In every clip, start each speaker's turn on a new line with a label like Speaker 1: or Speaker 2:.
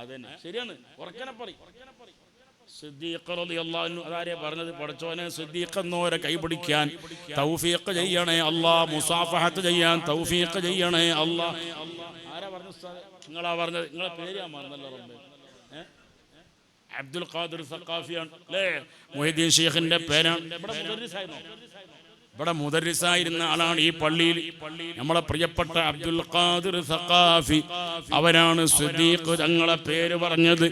Speaker 1: അതന്നെ ശരിയാണ്. ഉറക്കനെ പറയും. സിദ്ദീഖ് റളിയല്ലാഹു അൻഹു അതാരെ പറഞ്ഞത്? പടച്ചോനെ സിദ്ദീഖ് എന്നോരെ കൈപിടിക്കാൻ തൗഫീഖ് ചെയ്യണേ അല്ലാ, മുസാഫഹത്ത് ചെയ്യാൻ തൗഫീഖ് ചെയ്യണേ അല്ലാ. ആരാ പറഞ്ഞു ഉസ്താദേ? നിങ്ങളാ പറഞ്ഞത്. നിങ്ങളെ പേര് ഞാൻ മറന്നല്ലോ റബ്ബേ. അബ്ദുൽ ഖാദിർ സഖാഫിയാണ് അല്ലേ? മുഹ്യിദ്ദീൻ ശൈഖിന്റെ പേരാണ്. ഇവിടെ മുദർരിസായിരുന്ന ആളാണ് ഈ പള്ളിയിൽ. നമ്മളെ പ്രിയപ്പെട്ട അബ്ദുൽ ഖാദിർ സഖാഫി അവരാണ് സിദ്ദീഖ് തങ്ങളെ പേര് പറഞ്ഞത്.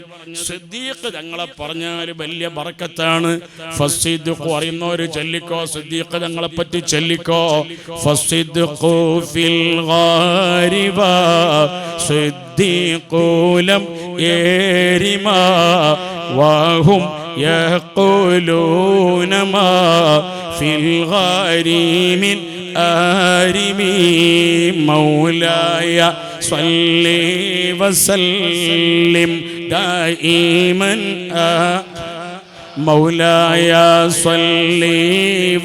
Speaker 1: സിദ്ദീഖ് തങ്ങളെ പറഞ്ഞാൽ വലിയ ബർക്കത്താണ്. ഫസ്സിദ്ഖു അറിയുന്നവര് ചൊല്ലിക്കോ, സിദ്ദീഖ് തങ്ങളെ പറ്റി ചൊല്ലിക്കോ. ഫസ്സിദ്ഖു ഫിൽ ഗാരിബ സിദ്ദീഖു ലം യരിമാ വഹും യഖൂലൂന മാ ഫിൽ ഗാരിമിൻ ആരിമി മൗലായ സ്വല്ലി വസല്ലിം ദായിമൻ മൗലായ സ്വല്ലി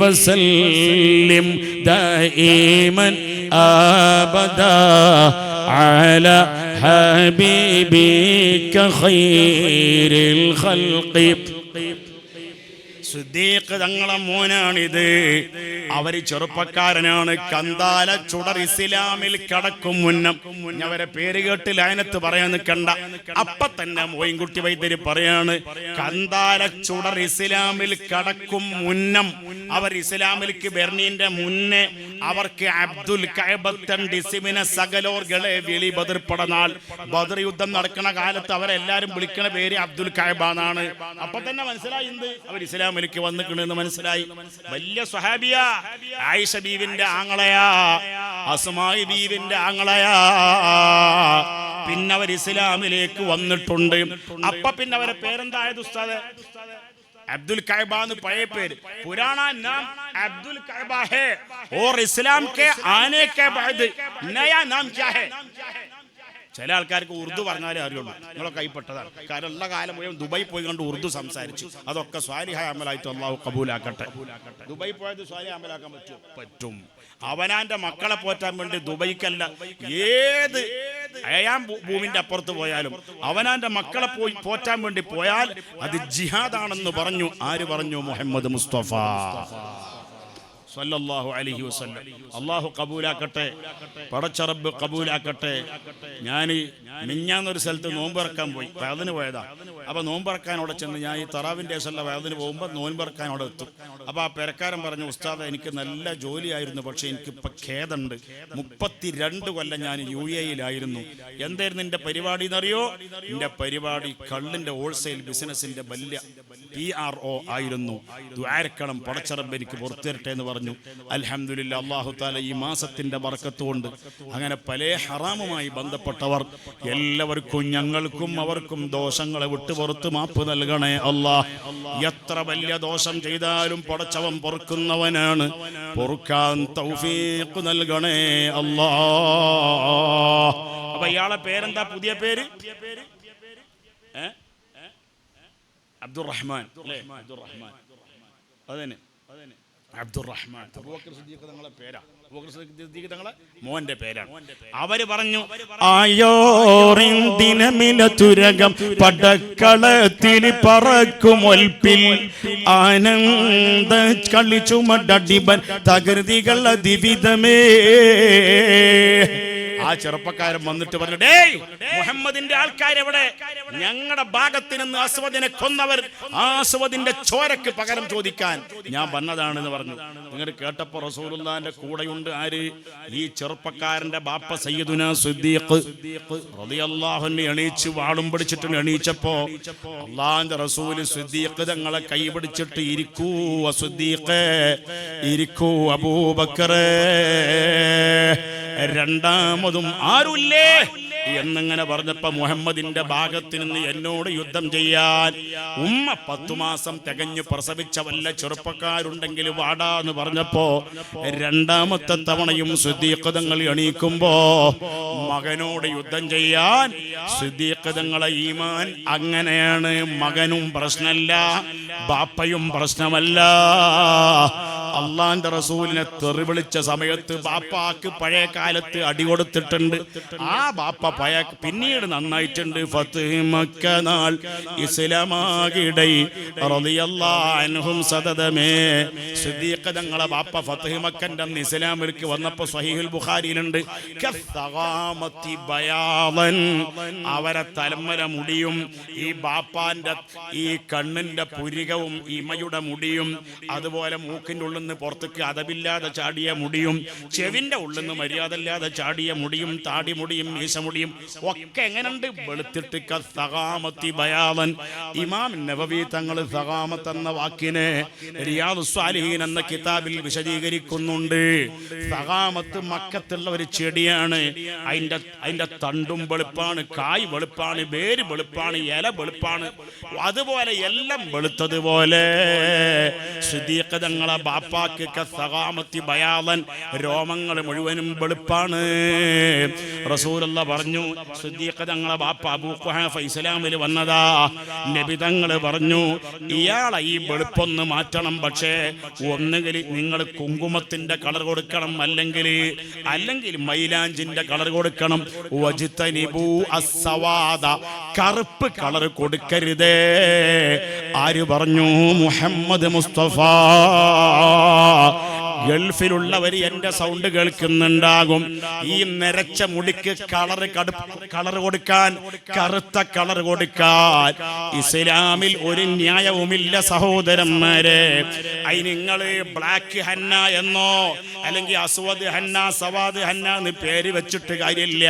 Speaker 1: വസല്ലിം ദായിമൻ അബദാ അലാ ഹബീബിക ഖൈറിൽ ഖൽഖി. സിദ്ദീഖ് തങ്ങളെ മോനാണിത്. അവര് ചെറുപ്പക്കാരനാണ്. കന്താല ചുടർ ഇസ്ലാമിൽ കടക്കും മുന്നം, അവരെ പേര് കേട്ട് ലയനത്ത് പറയാൻ നിൽക്കണ്ട. അപ്പൊ തന്നെ മോയിൻകുട്ടി വൈദ്യര് പറയാണ്, കന്താല ചുടർ ഇസ്ലാമിൽ കടക്കും മുന്നം, അവർ ഇസ്ലാമിലേക്ക് ബെർണീന്റെ മുന്നേ അവർക്ക് അബ്ദുൽ കഅബത്തൻ ഡിസിമിനെ സകലോർകളെ വിളി ബദർ പടനാൾ. ബദർ യുദ്ധം നടക്കുന്ന കാലത്ത് അവരെല്ലാരും വിളിക്കണ പേര് അബ്ദുൽ കഅബ എന്നാണ്. അപ്പൊ തന്നെ മനസ്സിലായി എന്ത് അവർ ഇസ്ലാമിലേക്ക് വന്നിക്കണെന്ന് മനസ്സിലായി. വലിയ സ്വഹാബിയ, ആയിഷ ബീവിന്റെ ആങ്ങളയാ, അസ്മായി ബീവിന്റെ ആങ്ങളയാ. പിന്നെ അവർ ഇസ്ലാമിലേക്ക് വന്നിട്ടുണ്ട്. അപ്പൊ പിന്നെ അവരെ പേരെന്തായത് ഉസ്താദ്? अब्दुल कहबान पढ़े पेर पुराना नाम अब्दुल कहबा है और इस्लाम के आने के बाद नया नाम क्या है? ചില ആൾക്കാർക്ക് ഉറുദു പറഞ്ഞാലേ അറിയുള്ളൂ. നിങ്ങളൊക്കെ കൈപ്പെട്ടതാണ്. കാരണം എല്ലാ കാലം മുഴുവൻ ദുബായി പോയി കണ്ട് ഉറുദു സംസാരിച്ചു. അതൊക്കെ സ്വാലിഹായ അമലായിട്ട് അള്ളാഹു കബൂലാക്കട്ടെ. ദുബായി പോയത് സ്വാലിഹ അമലാക്കാൻ പറ്റുമോ? പറ്റും. അവനാന്റെ മക്കളെ പോറ്റാൻ വേണ്ടി ദുബൈക്കല്ല, ഏത് അയാം ഭൂമിന്റെ അപ്പുറത്ത് പോയാലും അവനാന്റെ മക്കളെ പോറ്റാൻ വേണ്ടി പോയാൽ അത് ജിഹാദാണെന്ന് പറഞ്ഞു. ആര് പറഞ്ഞു? മുഹമ്മദ് മുസ്തഫ സല്ലല്ലാഹു അലൈഹി വസല്ലം. അല്ലാഹു കബൂലാക്കട്ടെ, പടച്ച റബ്ബ് കബൂലാക്കട്ടെ. ഞാൻ മിഞ്ഞാന്നൊരു സ്ഥലത്ത് നോമ്പറക്കാൻ പോയി, വയതിന് പോയതാ. അപ്പോൾ നോമ്പറക്കാൻ അവിടെ ചെന്ന് ഞാൻ ഈ തറാവിൻ്റെ ദിവസമുള്ള വയതിന് പോകുമ്പോൾ നോമ്പറക്കാൻ അവിടെ എത്തും. അപ്പോൾ ആ പെരക്കാരൻ പറഞ്ഞു, ഉസ്താദ് എനിക്ക് നല്ല ജോലിയായിരുന്നു, പക്ഷേ എനിക്കിപ്പോൾ ഖേദമുണ്ട്. 32 കൊല്ലം ഞാൻ UAE-യിലായിരുന്നു. എന്തായിരുന്നു എൻ്റെ പരിപാടി എന്നറിയോ? എൻ്റെ പരിപാടി കള്ളിൻ്റെ ഹോൾസെയിൽ ബിസിനസ്സിൻ്റെ വലിയ PRO ആയിരുന്നു. ദുആരക്കണം, പടച്ച റബ്ബ് എനിക്ക് പുറത്തിരട്ടെ എന്ന് പറഞ്ഞു. അൽഹംദുലില്ലാ, അല്ലാഹു തആല ഈ മാസത്തിന്റെ ബർക്കത്ത് കൊണ്ട് അങ്ങനെ പല ഹറാമുമായി ബന്ധപ്പെട്ടവർ എല്ലാവർക്കും ഞങ്ങൾക്കും അവർക്കും ദോഷങ്ങളെ വിട്ടുപുറത്ത് മാപ്പ് നൽകണേ അല്ലാഹ്. എത്ര വലിയ ദോഷം ചെയ്താലും പടച്ചവൻ പൊറുക്കുന്നവനാണ്. പൊറുക്കാൻ തൗഫീഖ് നൽകണേ അല്ലാഹ്. അപ്പൊ ഇയാളെ പേരെന്താ? പുതിയ പേര് അബ്ദുറഹ്മാൻ അല്ലേ? അബ്ദുറഹ്മാൻ, അതന്നെ അബ്ദുറഹ്മാൻ. അബൂബക്കർ സിദ്ദീഖ് തങ്ങളെ പേരാ. അബൂബക്കർ സിദ്ദീഖ് തങ്ങളെ മോന്റെ പേരാണ്. അവര് പറഞ്ഞു, ആയോറിൻ ദിനമിലതുരകം പടക്കളത്തിൽ പറക്കുമൊൽപ്പിൽ ആനന്ദ കളിച്ചുമടടിബൻ തകൃതികൾ അതിവിധമേ. ആ ചെറുപ്പക്കാരൻ വന്നിട്ട് പറഞ്ഞു, ഡേയ് മുഹമ്മദിന്റെ ആൾക്കാരെവിടെ? ഞങ്ങളുടെ ഭാഗത്ത് നിന്ന് അസ്വദിനെ കൊന്നവർ, അസ്വദിന്റെ ചോരക്ക് പകരം ചോദിക്കാൻ ഞാൻ വന്നതാണെന്ന് പറഞ്ഞു. നിങ്ങൾ കേട്ടപ്പോ റസൂലുള്ളാഹിന്റെ കൂടെയുണ്ട് ആര്? ഈ ചെറുപ്പക്കാരന്റെ ബാപ്പ സയ്യിദുനാ സിദ്ദീഖ് റളിയല്ലാഹു അൻഹു എണീച്ച് വാളും പിടിച്ചിട്ട് എണീച്ചപ്പോ അല്ലാഹുവിന്റെ റസൂൽ സിദ്ദീഖ് തങ്ങളെ കൈ പിടിച്ചിട്ട്, ഇരിക്കൂ സിദ്ദീഖേ, ഇരിക്കൂ അബൂബക്കറേ, രണ്ടാമതും ആരുല്ലേ എന്നിങ്ങനെ പറഞ്ഞപ്പോ മുഹമ്മദിന്റെ ഭാഗത്ത് നിന്ന് എന്നോട് യുദ്ധം ചെയ്യാൻ ഉമ്മ 10 മാസം തികഞ്ഞു പ്രസവിച്ച വല്ല ചെറുപ്പക്കാരുണ്ടെങ്കിൽ വാടാന്ന് പറഞ്ഞപ്പോ രണ്ടാമത്തെ തവണയും സിദ്ദീഖ് തങ്ങൾ എണീക്കുമ്പോ മകനോട് യുദ്ധം ചെയ്യാൻ സിദ്ദീഖ് തങ്ങളെ ഈമാൻ അങ്ങനെയാണ്. മകനും പ്രശ്നമല്ല, ബാപ്പയും പ്രശ്നമല്ല, അള്ളാന്റെ റസൂലിനെ തെറി വിളിച്ച സമയത്ത് ബാപ്പാക്ക് പഴയ കാലത്ത് അടി കൊടുത്തിട്ടുണ്ട്. ആ ബാപ്പ പിന്നീട് നന്നായിട്ടുണ്ട്. ഫത്ഹ് മക്ക നാൾ ഇസ്ലാമാകിടൈ റളിയല്ലാഹു അൻഹും സദദമേ. സിദ്ദീഖ് തങ്ങളെ ബാപ്പ ഫത്ഹ് മക്കന്റെ അന്ന് ഇസ്ലാമിലേക്ക് വന്നപ്പോൾ സ്വഹീഹുൽ ബുഖാരിയിലുണ്ട്, കസ്സഗാമത്തി ബയാളൻ, അവരെ തലമല മുടിയും ഈ ബാപ്പാന്റെ ഈ കണ്ണിന്റെ പുരികവും ഇമയുടെ മുടിയും അതുപോലെ മൂക്കിന്റെ ഉള്ളിൽ നിന്ന് പുറത്തേക്ക് അതവില്ലാതെ ചാടിയ മുടിയും ചെവിന്റെ ഉള്ളിൽ നിന്ന് മര്യാദയില്ലാതെ ചാടിയ മുടിയും താടി മുടിയും മീശമുടിയും ഒക്കെ എങ്ങനെയുണ്ട്? വെളുത്തിട്ട് കസ്സഗാമത്തി ബയാളൻ. ഇമാം നബവി തങ്ങൾ സഗാമത്ത് എന്ന വാക്കിനെ റിയാദുസ് സ്വാലിഹീൻ എന്ന കിതാബിൽ വിശദീകരിക്കുന്നുണ്ട്. സഗാമത്ത് മക്കത്തുള്ള ഒരു ചെടിയാണ്. അതിന്റെ തണ്ടും വെളുപ്പാണ്, കായ് വെളുപ്പാണ്, വേര് വെളുപ്പാണ്, ഇല വെളുപ്പാണ്. അതുപോലെ എല്ലാം വെളുത്തതുപോലെ സിദ്ദീഖ് തങ്ങളെ ബാപ്പാക്ക് കസ്സഗാമത്തി ബയാളൻ, രോമങ്ങൾ മുഴുവനും വെളുപ്പാണ്. റസൂലുള്ളാഹി പറഞ്ഞു, സിദ്ദീഖ് തങ്ങളെ ബാപ്പ അബൂ ഖുഹാഫ ഇസ്ലാമിൽ വന്നതാ. നബി തങ്ങൾ പറഞ്ഞു, ഇയാളെ ഈ വെളുപ്പൊന്ന് മാറ്റണം. പക്ഷേ ഒന്നുകിൽ നിങ്ങൾ കുങ്കുമത്തിന്റെ കളർ കൊടുക്കണം, അല്ലെങ്കിൽ മൈലാഞ്ചിന്റെ കളർ കൊടുക്കണം. വജ്തനിബു അസ്സവാദ, കറുപ്പ് കളർ കൊടുക്കരുതേ. ആര് പറഞ്ഞു? മുഹമ്മദ് മുസ്തഫ. ഗൾഫിലുള്ളവർ എന്റെ സൗണ്ട് കേൾക്കുന്നുണ്ടാകും. ഈ നിരച്ച മുടിക്ക് കളർ കൊടുക്കാൻ, കറുത്ത കളർ കൊടുക്കാൻ ഇസ്ലാമിൽ ഒരു ന്യായവുമില്ല സഹോദരന്മാരെ. നിങ്ങള് ബ്ലാക്ക് ഹന്ന എന്നോ അല്ലെങ്കിൽ അസ്വദ് ഹന്ന, സവാദ് ഹന്ന എന്ന് പേര് വെച്ചിട്ട് കാര്യമില്ല.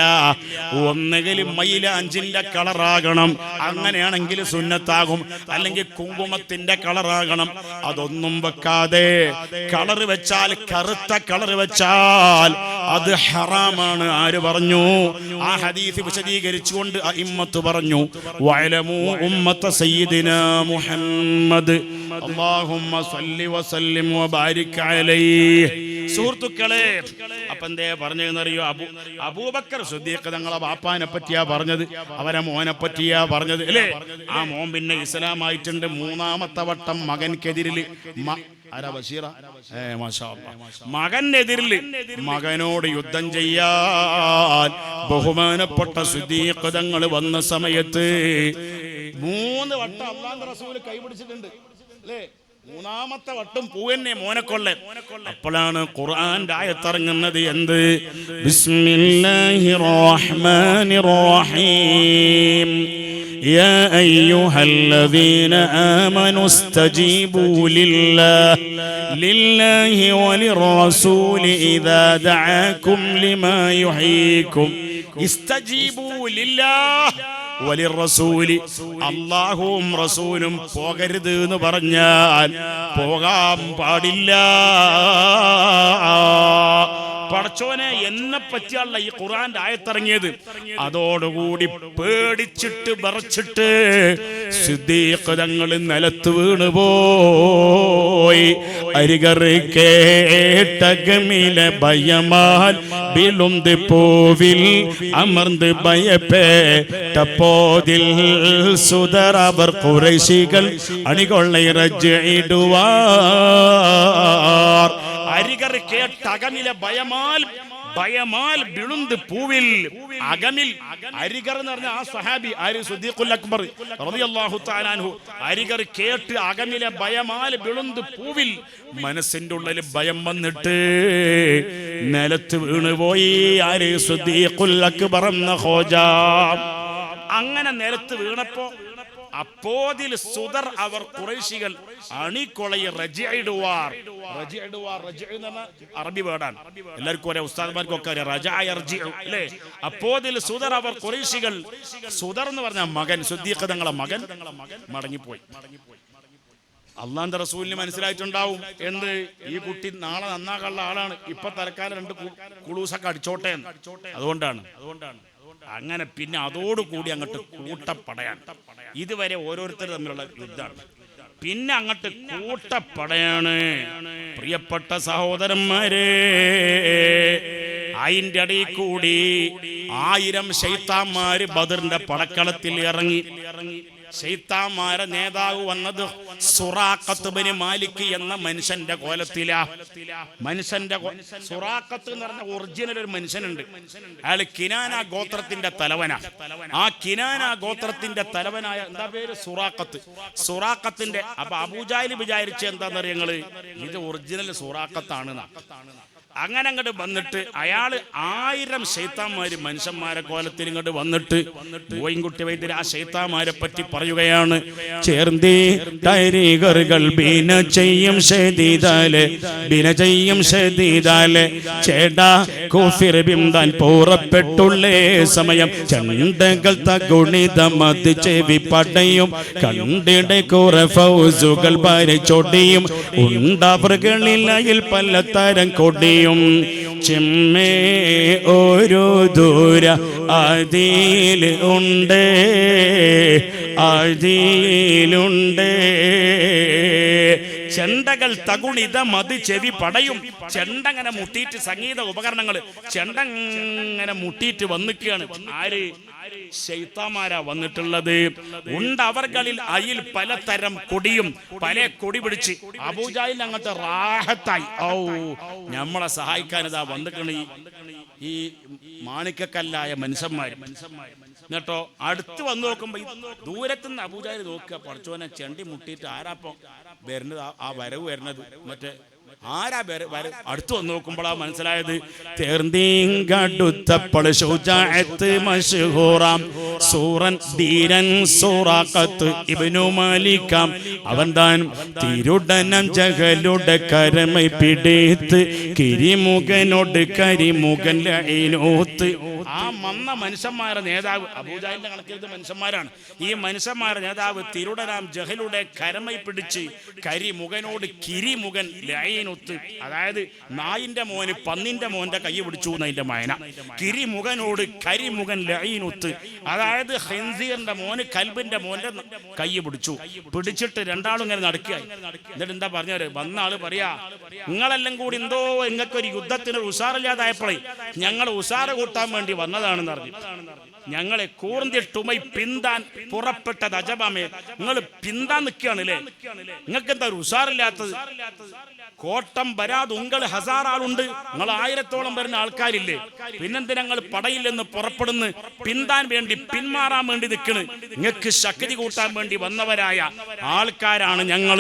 Speaker 1: ഒന്നുകിൽ മൈലാഞ്ചിന്റെ കളറാകണം, അങ്ങനെയാണെങ്കിൽ സുന്നത്താകും. അല്ലെങ്കിൽ കുങ്കുമത്തിന്റെ കളറാകണം. അതൊന്നും വെക്കാതെ കളർ വെച്ചാൽ, കറുത്ത കളർ വെച്ചാൽ അത് ഹറാമാണ്. ആര് പറഞ്ഞു? ആ ഹദീസ് വിശദീകരിച്ചുകൊണ്ട് അഇമ്മത്ത് പറഞ്ഞു, വഅലമു ഉമ്മത സയ്യിദിനാ മുഹമ്മദ് അല്ലാഹുമ്മ സല്ലി വസല്ലിം വബാരിക് അലൈഹി. സുഹൃത്തുക്കളെ, അപ്പൊ എന്തേ പറഞ്ഞതെന്നറിയോ? അബൂബക്കർ സിദ്ദീഖ് തങ്ങളെ ബാപ്പാനെ പറ്റിയാ പറഞ്ഞത്, അവരെ മോനെ പറ്റിയാ പറഞ്ഞത് അല്ലേ? ആ മോൻ പിന്നെ ഇസ്ലാമായിട്ടുണ്ട്. മൂന്നാമത്തെ വട്ടം മകൻക്കെതിരിൽ മകനെതിരിൽ മകനോട് യുദ്ധം ചെയ്യാൻ ബഹുമാനപ്പെട്ട സിദ്ദീഖ് തങ്ങൾ വന്ന സമയത്ത് 3 വട്ടം അല്ലാഹുവിന്റെ റസൂൽ കൈപിടിച്ചിട്ടുണ്ട് അല്ലേ? മൂന്നാമത്തെ വട്ടം പൂവന്നെ മോനക്കൊള്ളെ. അപ്പോഴാണ് ഖുർആന്റെ ആയത്തിറങ്ങുന്നത്. എന്ത്? ബിസ്മില്ലാഹിർ റഹ്മാനിർ റഹീം. يا أيها الذين آمنوا استجيبوا لله وللرسول إذا دعاكم لما يحييكم. استجيبوا لله വലിറസൂലി, അല്ലാഹുവും റസൂലും പോകരുത് എന്ന് പറഞ്ഞാൽ പോകാൻ പാടില്ല. പടച്ചോനെ, എന്നെ പറ്റിയുള്ള ഈ ഖുർആന്റെ ആയത്തിറങ്ങിയത് അതോടുകൂടി പേടിച്ചിട്ട് വിറച്ചിട്ട് സിദ്ദീഖ് തങ്ങൾ നിലത്ത് വീണുപോയി. അരികർ കേട്ടകമിലെ ഭയമാൽ വിളുന്ത് പൂവിൽ അമർന്ന് ഭയപ്പെട്ടപ്പോതിൽ സുതറവർ ഖുറൈശികൾ അണികൊള്ളയിറച്ചിടുവാർ. അരികർ കേട്ടകമിലെ ഭയമാൽ വിളുന്ത് പൂവിൽ. അകമിൽ അരികർ എന്ന് പറഞ്ഞ ആ സ്വഹാബി ആര്? സിദ്ദീഖുൽ അക്ബർ റളിയല്ലാഹു തആല അൻഹു. അരികർ കേട്ട് അകമിലെ ഭയമാൽ വിളുന്ത് പൂവിൽ. മനസ്സിന്റെ ഉള്ളിൽ ഭയം വന്നിട്ട് നിലത്ത് വീണുപോയി. ആര്? സിദ്ദീഖുൽ അക്ബർ എന്ന ഖോജാ. അങ്ങനെ നിലത്ത് വീണപ്പോ അപ്പോതിൽ സുദർ അവർ ഖുറൈശികൾ അണികൊളയെ റജിഇടുവാർ. അറബി വേർഡാണ്, എല്ലാവർക്കും ഒരേ ഉസ്താദ്മാർക്കൊക്കെ അല്ലേ? അപ്പോതിൽ സുദർ അവർ ഖുറൈശികൾ, സുദർ എന്ന് പറഞ്ഞ മകൻ, സിദ്ദീഖ് തങ്ങളെ മകൻ മടങ്ങിപ്പോയി. അള്ളാന്റെ റസൂലിന് മനസ്സിലായിട്ടുണ്ടാവും എന്ത്? ഈ കുട്ടി നാളെ നന്നാകാനുള്ള ആളാണ്, ഇപ്പൊ തൽക്കാലം 2 കുളൂസൊക്കെ അടിച്ചോട്ടെ. അതുകൊണ്ടാണ് അങ്ങനെ. പിന്നെ അതോടുകൂടി അങ്ങോട്ട് കൂട്ടപ്പടയാണ്. ഇതുവരെ ഓരോരുത്തർ തമ്മിലുള്ള യുദ്ധമാണ്. പിന്നെ അങ്ങോട്ട് കൂട്ടപ്പടയാണ്. പ്രിയപ്പെട്ട സഹോദരന്മാരെ, അതിന്റെ ഇടയിൽ കൂടി 1000 ശൈത്താന്മാര് ബദറിന്റെ പടക്കളത്തിൽ ഇറങ്ങി. ശൈത്താന്മാരെ നേതാവ് വന്നത് സുറാഖത്ത് ബിൻ മാലിക് എന്ന മനുഷ്യന്റെ കോലത്തിലാ. സുറാഖത്ത് എന്ന് പറഞ്ഞ ഒറിജിനൽ ഒരു മനുഷ്യനുണ്ട്. അയാൾ കിനാന ഗോത്രത്തിന്റെ തലവനാ. ആ കിനാന ഗോത്രത്തിന്റെ തലവനായ എന്താ പേര്? സുറാഖത്തിന്റെ. അപ്പൊ അബൂജാഹിൽ വിചാരിച്ച എന്താന്ന് ഞങ്ങള് ഇത് ഒറിജിനൽ സുറാഖത്താണ്. അങ്ങനെ അങ്ങോട്ട് വന്നിട്ട് അയാള് 1000 ശൈത്താന്മാര് മനുഷ്യന്മാരെ കോലത്തിൽ ഇങ്ങോട്ട് വന്നിട്ട് മോയിൻകുട്ടി വൈദ്യർ ആ ശൈത്താന്മാരെ പറ്റി പറയുകയാണ്. ചേർന്നേ തരികറുകൾ ബിന ചെയ്യും ഷദീദാലെ ചേടാ കോഫിർ ബിംദാൻ പുറപ്പെട്ടുള്ളേ സമയം ചണ്ടകൾ തഗുണിതമത് ചെവി പടയും കണ്ടിടെ കുറെ ഫൗസുകൾ ഭരിച്ചൊടിയും ഉണ്ടവകളിൽ പലതരം കൊടിയും ചെമ്മേ ഒരു ദൂര അതിലുണ്ട് ചെണ്ടകൾ തകുണിത മത് ചെവി പടയും. ചെണ്ടങ്ങനെ മുട്ടിയിട്ട് സംഗീത ഉപകരണങ്ങൾ ചെണ്ടങ്ങനെ മുട്ടിയിട്ട് വന്നിക്കുകയാണ്. ആര്? ശൈത്താന്മാരാ വന്നിട്ടുള്ളത്. ഉണ്ടവർകളിൽ അയിൽ പലതരം കൊടിയും പല കൊടി പിടിച്ച് അബൂജാഹിൽ അങ്ങനത്തെ റാഹത്തായി. ഔ നമ്മളെ സഹായിക്കാൻ ഇതാ വന്നിട്ടുണ്ട് ഈ മാണിക്കക്കല്ലായ മനുഷ്യന്മാര്. എന്നിട്ടോ അടുത്ത് വന്ന് നോക്കുമ്പോ ദൂരത്തുനിന്ന് അബൂജാഹിൽ നോക്കുക, പഠിച്ചോനെ ചെണ്ടി മുട്ടിയിട്ട് ആരാപ്പം വരുന്നത്? ആ വരവ് വരുന്നത് മറ്റേ ആരാ അടുത്ത് വന്ന് നോക്കുമ്പോഴാ മനസ്സിലായത് അവൻ താൻ തിരുടനം ജഗലുടെ കരമൈ പിടിത്ത് കിരിമുഖനോട് കരിമുഖൻ ലൈനോത്ത്. ആ മന്ന മനുഷ്യന്മാരുടെ നേതാവ് അബൂജാഹിലിന്റെ കണക്കിൽ മനുഷ്യന്മാരാണ്. ഈ മനുഷ്യന്മാരുടെ നേതാവ് തിരുടനാം ജഹലുടെ കരമൈ പിടിച്ച് കരിമുഖനോട് കിരിമുഖൻ ലൈനൊത്ത്. അതായത് നായിന്റെ മോന് പന്നിന്റെ മോന്റെ കൈ പിടിച്ചു എന്നതിന്റെ മായന. കിരിമുഖനോട് കരിമുഖൻ ലൈനൊത്ത്. അതായത് ഖിൻസീറിന്റെ മോന് കൽബിന്റെ മോന്റെ കൈ പിടിച്ചിട്ട് രണ്ടാളും ഇങ്ങനെ നടക്കുക. എന്നിട്ട് എന്താ പറഞ്ഞത്? വന്ന ആള് പറയാ, നിങ്ങളെല്ലാം കൂടി എന്തോ നിങ്ങൾക്കൊരു യുദ്ധത്തിന് ഉഷാറില്ലാതായപ്പോഴേ ഞങ്ങൾ ഉഷാറ് കൂട്ടാൻ വേണ്ടി വന്നതാണെന്ന് പറഞ്ഞു. ഞങ്ങളെ കൂർന്നിട്ടുമൈ പിന്താൻ പുറപ്പെട്ടത് അജബാമേ. നിങ്ങൾ പിന്താൻ നിൽക്കുകയാണല്ലേ, നിങ്ങൾക്ക് എന്താ ഒരു ഉഷാറില്ലാത്തത്? കോട്ടം വരാതെ ഉങ്ങൾ 1000 ആളുണ്ട്, നിങ്ങൾ 1000-ഓളം വരുന്ന ആൾക്കാരില്ലേ, പിന്നെന്തിനാ ഞങ്ങൾ പടയിൽ നിന്ന് പുറപ്പെടുന്നു? പിന്താൻ വേണ്ടി പിന്മാറാൻ വേണ്ടി നിൽക്കണ്. നിങ്ങൾക്ക് ശക്തി കൂട്ടാൻ വേണ്ടി വന്നവരായ ആൾക്കാരാണ് ഞങ്ങൾ.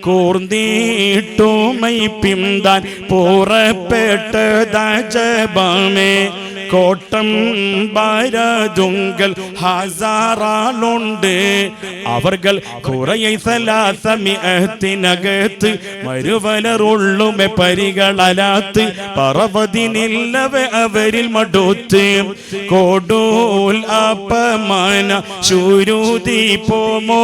Speaker 2: കൂർന്നിട്ടുമൈ പിന്താൻ പുറപ്പെട്ടത് അജബാമേ. കോട്ടം ബരതുങ്കൽ 1000 ആളുണ്ട്, അവർകൾ കുറയെ സലാസമിഅത്തിനകത്ത് മരുവലറുള്ളുമെ പരികളലാത്ത് പറവതിനില്ലവ അവരിൽ മടുത്ത് കൊടുൽ അപമാന ശൂരൂതി പോമോ.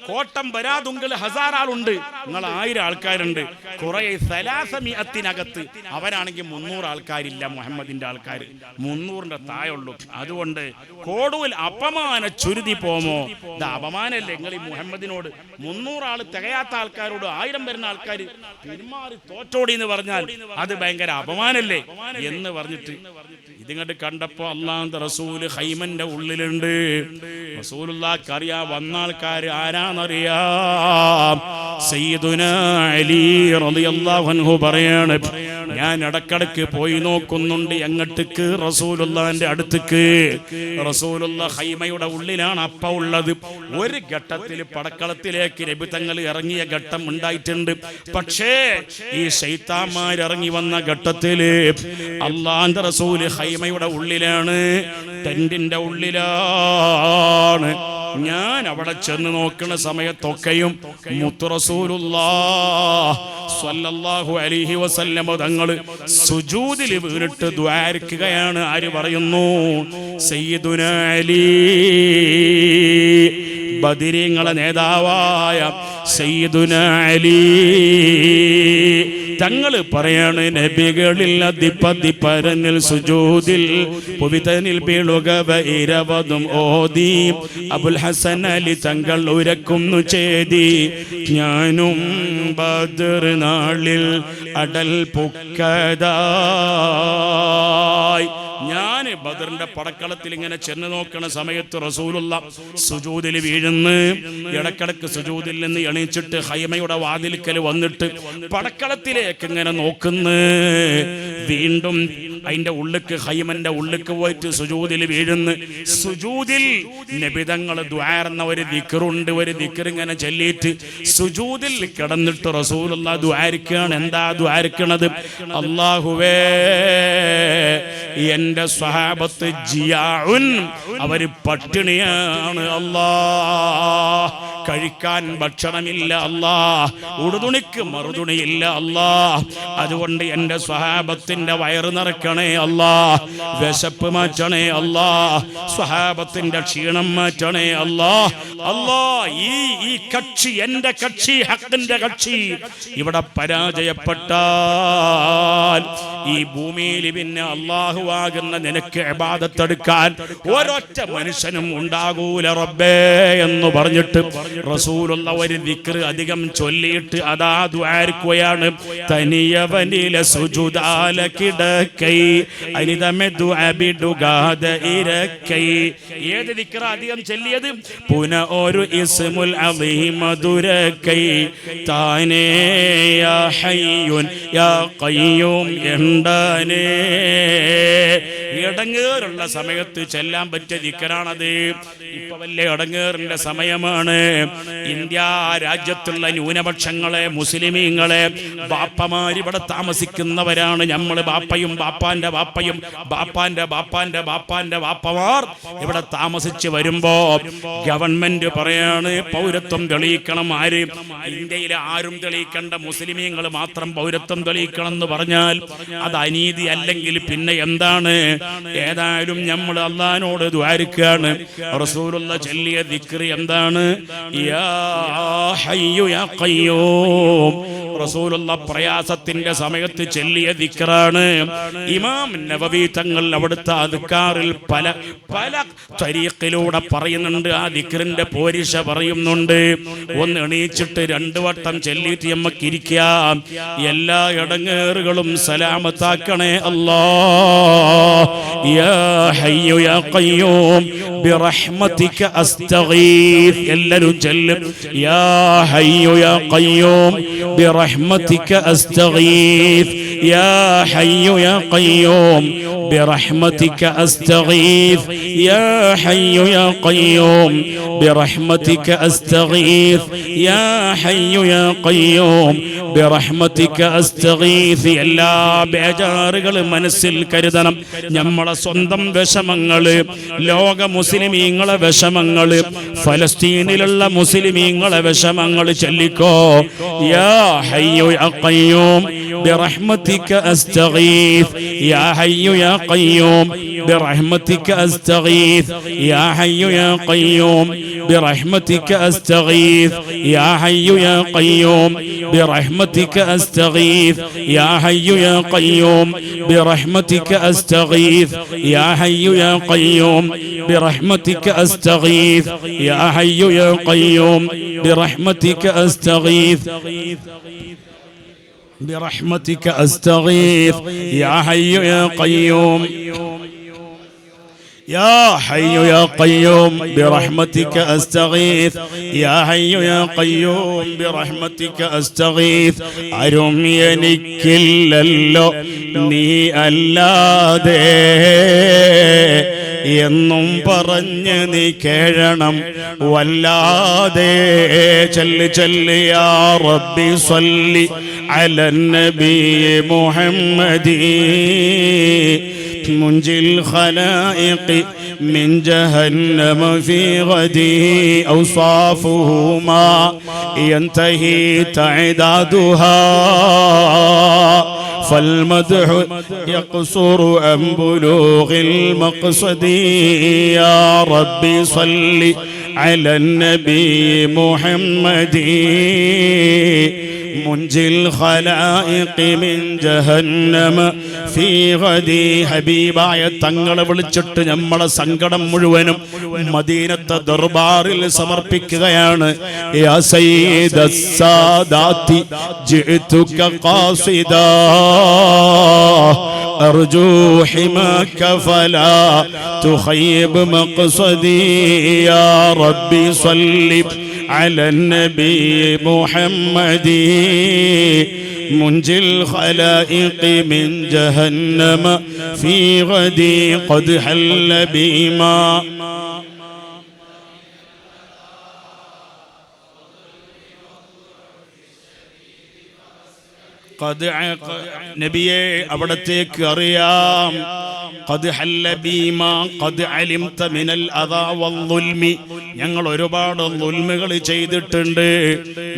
Speaker 1: കോട്ടം വരാതുങ്കൽ 1000 ആളുണ്ട്, നിങ്ങൾ 1000 ആൾക്കാരുണ്ട്. കുറെ സലാസമിഅത്തിനകത്ത് അവരാണെങ്കിൽ 300 ആൾക്കാരില്ല. മുഹമ്മദിന്റെ ആൾക്കാർ 300ന്റെ താഴെയുള്ളൂ. അതുകൊണ്ട് കോടൂൽ അപമാന ചുരുതി പോമോ. ഇത് അപമാനല്ലേ നിങ്ങൾ ഈ മുഹമ്മദിനോട്? 300 ആള് തികയാത്ത ആൾക്കാരോട് 1000 വരുന്ന ആൾക്കാർ പെരുമാറി തോറ്റോടി എന്ന് പറഞ്ഞാൽ അത് ഭയങ്കര അപമാനല്ലേ എന്ന് പറഞ്ഞിട്ട് ഇതിങ്ങോട്ട് കണ്ടപ്പോ അല്ലാഹുവിന്റെ റസൂല് ഹൈമന്റെ ഉള്ളിലുണ്ട്. റസൂലുള്ളാഹിക്ക് അറിയാ വന്ന ആൾക്കാർ ആരാന്നറിയാം. സയ്യിദുനാ അലി റളിയല്ലാഹു അൻഹു പറയാണ്, ഞാൻ ഇടക്കിടക്ക് പോയി നോക്കുന്നുണ്ട് എങ്ങോട്ടേക്ക്? റസൂലുള്ളാഹിന്റെ അടുത്തേക്ക്. റസൂലുള്ളാഹി ഹൈമയുടെ ഉള്ളിലാണ് അപ്പ ഉള്ളത്. ഒരു ഘട്ടത്തിൽ പടക്കളത്തിലേക്ക് നബി തങ്ങൾ ഇറങ്ങിയ ഘട്ടം ഉണ്ടായിട്ടുണ്ട്. പക്ഷേ ഈ ശൈത്താന്മാർ ഇറങ്ങി വന്ന ഘട്ടത്തില് അല്ലാഹുവിന്റെ റസൂല് ഹൈമയുടെ ഉള്ളിലാണ്, ടെന്റിന്റെ ഉള്ളിലാണ്. ഞാൻ അവിടെ ചെന്ന് നോക്കുന്ന സമയത്തൊക്കെയും മുത്ത് റസൂലുള്ളാഹി സ്വല്ലല്ലാഹു അലൈഹി വസല്ലം തങ്ങൾ സുജൂദിൽ വീണിട്ട് ദ്വാരക്കുകയാണ്. ആര് പറയുന്നു? സയ്യിദുനാ അലി ബദരീങ്ങളെ നേതാവായ സയ്യിദുനാ അലി തങ്ങൾ പറയാണ്, നബികളിൽ അധിപതിപരനിൽ സുജൂദിൽ പുവിതനിൽ വീഴുക ഇരവതും ഓതി അബുൽ ഹസൻ അലി തങ്ങൾ ഉരക്കുന്നു ചേതി ഞാനും ബദർ നാളിൽ അടൽ പുക്കതായി. ഞാൻ ബദറിന്റെ പടക്കളത്തിൽ ഇങ്ങനെ ചെന്ന് നോക്കണ സമയത്ത് റസൂലുള്ള സുജൂദിൽ വീഴുന്ന്, ഇടക്കിടക്ക് സുജൂദിൽ നിന്ന് എണീച്ചിട്ട് ഹൈമയുടെ വാതിൽക്കൽ വന്നിട്ട് പടക്കളത്തിലേക്ക് ഇങ്ങനെ നോക്കുന്നു. വീണ്ടും അതിന്റെ ഉള്ളിക്ക് ഹൈമന്റെ ഉള്ളിക്ക് പോയിട്ട് സുജൂദിൽ വീഴുന്നു. സുജൂദിൽ നബിതങ്ങൾ ദുആർന്ന ഒരു ദിക്റുണ്ട്, ഒരു ദിക്ർ ഇങ്ങനെ ചൊല്ലിയിട്ട് സുജൂദിൽ കിടന്നിട്ട് റസൂലുള്ള ദുആരിക്കാണ്. എന്താ ദുആരിക്കണത്? അല്ലാഹുവേ എന്റെ സ്വഹാബത്ത് ജിയാഉൻ, അവര് പട്ടിണിയാണ് അല്ലാഹ്, കഴിക്കാൻ ഭക്ഷണമില്ല അല്ലാഹ്, ഉടുതുണിക്ക് മറുതുണിയില്ല അല്ലാഹ്, അതുകൊണ്ട് എന്റെ സ്വഹാബത്തിന്റെ വയറ് നിറക്കണേ അല്ലാഹ്, വിശപ്പ് മാറ്റണേ അല്ലാഹ്, സ്വഹാബത്തിന്റെ ക്ഷീണം മാറ്റണേ അല്ലാഹ്. അല്ലാഹ് ഈ കക്ഷി, എന്റെ കക്ഷി, ഹഖിന്റെ കക്ഷി ഇവിടെ പരാജയപ്പെട്ടാൽ ഈ ഭൂമിയിൽ പിന്നെ അല്ലാഹു ആകുന്ന നിനക്ക് ഇബാദത്തെടുക്കാൻ ഒരൊറ്റ മനുഷ്യനും ഉണ്ടാകൂല റബ്ബേ എന്ന് പറഞ്ഞിട്ട് റസൂലുള്ള ഒരു ദിക്ർ അധികം ചൊല്ലിയിട്ട് അതാ ദുആർക്കുകയാണ്. തനിയവനിലെ സുജുദാല കിടക്കൈ അനിതമെ ദുആബിടുഗാദ ഇരക്കൈ. ഏത് ദിക്ർ അധികം ചൊല്ലിയത്? പുന ഒരു ഇസ്മുൽ അളീം മധുരക്കൈ താനേ യാ ഹയ്യുൻ യാ ഖയ്യൂം എന്താനേ. ഇടങ്ങേറുള്ള സമയത്ത് ചെല്ലാൻ പറ്റിയ ദിക്റാണത്. ഇപ്പൊ വലിയ ഇടങ്ങേറിന്റെ സമയമാണ്. ഇന്ത്യ രാജ്യത്തുള്ള ന്യൂനപക്ഷങ്ങളെ, മുസ്ലിമീങ്ങളെ, ബാപ്പമാരിവിടെ താമസിക്കുന്നവരാണ്. നമ്മൾ ബാപ്പയും ബാപ്പാന്റെ ബാപ്പയും ബാപ്പാന്റെ ബാപ്പാന്റെ ബാപ്പാന്റെ ബാപ്പമാർ ഇവിടെ താമസിച്ച് വരുമ്പോ ഗവൺമെന്റ് പറയാണ് പൗരത്വം തെളിയിക്കണം. ആര്? ഇന്ത്യയിലെ ആരും തെളിയിക്കേണ്ട, മുസ്ലിമീങ്ങൾ മാത്രം പൗരത്വം തെളിയിക്കണം എന്ന് പറഞ്ഞാൽ അത് അനീതി അല്ലെങ്കിൽ പിന്നെ എന്താണ്? ഏതായാലും നമ്മൾ അല്ലാഹുവിനോട് ദുആരിക്കുകയാണ്. റസൂലുള്ള ചൊല്ലിയ ദിക്ർ എന്താണ്? യാ ഹയ്യു യാ ഖയ്യൂം. റസൂലുള്ള പ്രയാസത്തിന്റെ സമയത്ത് ചൊല്ലിയ ദിക്റാണ്. ഇമാം നവവി തങ്ങൾ അവിടുത്തെ അദ്കാറിൽ പല പല തരീഖിലൂടെ പറയുന്നുണ്ട്. ആ ദിക്റിന്റെ പോരിശ പറയുന്നുണ്ട്. ഒന്ന് എണീച്ചിട്ട് 2 വട്ടം ചൊല്ലിയിട്ട് നമുക്ക് ഇരിക്കാം. എല്ലാ ഇടങ്ങേറുകളും സലാമത്താക്കണേ അല്ലാഹ്. യാ ഹയ്യു യാ ഖയ്യൂം ബിറഹ്മതിക അസ്തഗീസ്. എല്ലാവരും ചൊല്ലും യാ ഹയ്യു യാ ഖയ്യൂം ബിറഹ്മതിക അസ്തഗീസ്. യാ ഹയ്യു യാ ഖയ്യൂം ബിറഹ്മതിക അസ്തഗീസ്. യാ ഹയ്യു യാ ഖയ്യൂം ബിറഹ്മതിക അസ്തഗീസ്. യാ ഹയ്യു യാ ഖയ്യൂം ബിറഹ്മതിക അസ്തഗീസ്. എല്ലാ ബേജാറുകളും മനസ്സിൽ കരുതണം. നമ്മളെ സ്വന്തം വിഷമങ്ങള്, ലോക മുസ്ലിമീങ്ങളെ വിഷമങ്ങള്, ഫലസ്തീനിലുള്ള മുസ്ലിമീങ്ങളെ വിഷമങ്ങൾ ചൊല്ലിക്കോ. യാ ഹയ്യു യാ ഖയ്യൂം ബിറഹ്മതിക അസ്തഗീസ്. യാ ഹയ്യു യാ ഖയ്യൂം ബിറഹ്മതിക അസ്തഗീസ്. യാ ഹയ്യു യാ ഖയ്യൂം ബിറഹ്മതിക അസ്തഗീസ്. യാ ഹയ്യു യാ ഖയ്യൂം ബിറഹ്മതിക അസ്തഗീസ്. യാ ഹയ്യു യാ ഖയ്യൂം ബിറഹ്മതിക അസ്തഗീസ്. യാ ഹയ്യു യാ ഖയ്യൂം ബിറഹ്മതിക അസ്തഗീസ്. യാ ഹയ്യു യാ ഖയ്യൂം ബിറഹ്മതിക അസ്തഗീസ്. برحمتك أستغيث يا حي يا قيوم يا حي يا قيوم برحمتك أستغيث يا حي يا قيوم برحمتك أستغيث. ആരും എനിക്കില്ലല്ലോ നീ അല്ലാതെ എന്നും പറഞ്ഞ് നീ കേഴണം വല്ലാതെ. ചൊല്ലി ചൊല്ലി യാ റബ്ബി സ്വല്ലി അലൻ നബി മുഹമ്മദി മുൻജിൽ ഖലായിഖി من جهنم في غدي أوصافه ما ينتهي تعدادها فالمدح يقصر عن بلوغ المقصد. يا ربي صل
Speaker 2: على النبي محمد منجي الخلائق من جهنم في غدي ഹബീബായ തങ്ങളെ വിളിച്ചിട്ട് നമ്മളെ സങ്കടം മുഴുവനും മദീനത്തെ ദർബാറിൽ സമർപ്പിക്കുകയാണ്. യാ സയ്യിദസ് സാദാത്തി ജിഅ്തുക ഖാസിദാ أرجو حماك فلا تخيب مقصدي يا ربي صل على النبي محمد منجي الخلائق من جهنم في غدي قد حل بما നബിയെ അവിടത്തേക്ക് അറിയാം ഖദ് ഹല്ല ബീമാ ഖദ് അലിംത മിനൽ അദാ വൽദുൽമി ഞങ്ങൾ ഒരുപാട് ദുൽമുകൾ ചെയ്തിട്ടുണ്ട്,